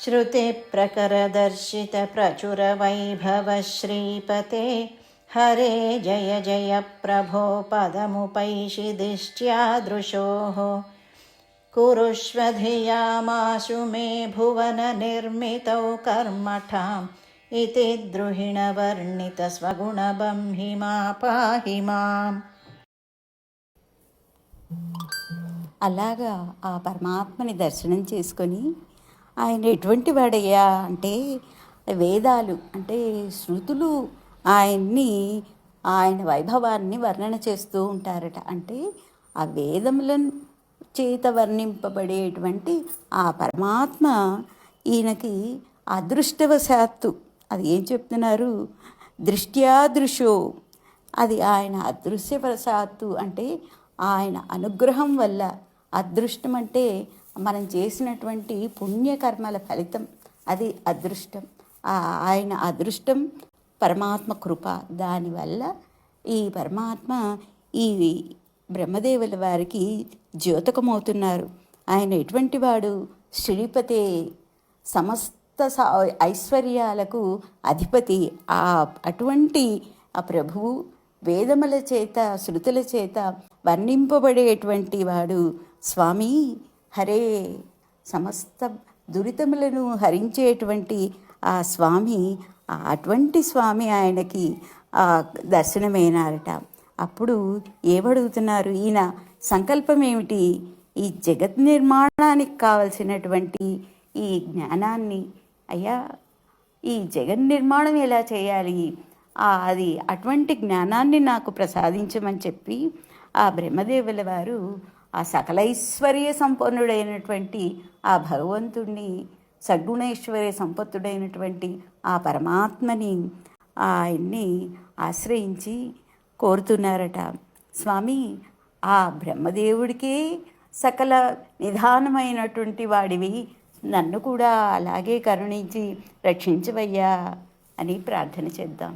श्रुतिप्रकरदर्शितप्रचुरवैभव श्रीपते हरे जय जय प्रभो पदमुपैषि दिष्ट्यादृशोः कुरुष्व धियामाशु मे भुवननिर्मितौ कर्मठाम् इति द्रुहिणवर्णितस्वगुणबंहिमा पाहि माम्. అలాగా ఆ పరమాత్మని దర్శనం చేసుకొని ఆయన ఎటువంటి వాడయ్యా అంటే వేదాలు అంటే శృతులు ఆయన వైభవాన్ని వర్ణన చేస్తూ ఉంటారట. అంటే ఆ వేదముల చేత వర్ణింపబడేటువంటి ఆ పరమాత్మ ఈయనకి అదృష్టవశాత్తు అది ఏం చెప్తున్నారు, దృష్ట్యాదృశో, అది ఆయన అదృశ్యవశాత్తు అంటే ఆయన అనుగ్రహం వల్ల. అదృష్టం అంటే మనం చేసినటువంటి పుణ్యకర్మల ఫలితం, అది అదృష్టం. ఆయన అదృష్టం పరమాత్మ కృప. దానివల్ల ఈ పరమాత్మ ఈ బ్రహ్మదేవుల వారికి ద్యోతకమవుతున్నారు. ఆయన ఎటువంటి వాడు, శ్రీపతే, సమస్త ఐశ్వర్యాలకు అధిపతి. అటువంటి ఆ ప్రభువు వేదముల చేత శృతుల చేత వర్ణింపబడేటువంటి వాడు స్వామి. హరే, సమస్త దురితములను హరించేటువంటి ఆ స్వామి, అటువంటి స్వామి ఆయనకి దర్శనమైనారట. అప్పుడు ఏమడుగుతున్నారు, ఈయన సంకల్పం ఏమిటి, ఈ జగత్ నిర్మాణానికి కావలసినటువంటి ఈ జ్ఞానాన్ని, అయ్యా ఈ జగన్ నిర్మాణం ఎలా చేయాలి, అది అటువంటి జ్ఞానాన్ని నాకు ప్రసాదించమని చెప్పి ఆ బ్రహ్మదేవుల వారు ఆ సకలైశ్వర్య సంపన్నుడైనటువంటి ఆ భగవంతుణ్ణి, సద్గుణైశ్వర్య సంపత్తుడైనటువంటి ఆ పరమాత్మని ఆయన్ని ఆశ్రయించి కోరుతున్నారట. స్వామి, ఆ బ్రహ్మదేవుడికే సకల నిధానమైనటువంటి వాడివి, నన్ను కూడా అలాగే కరుణించి రక్షించవయ్యా అని ప్రార్థన చేద్దాం.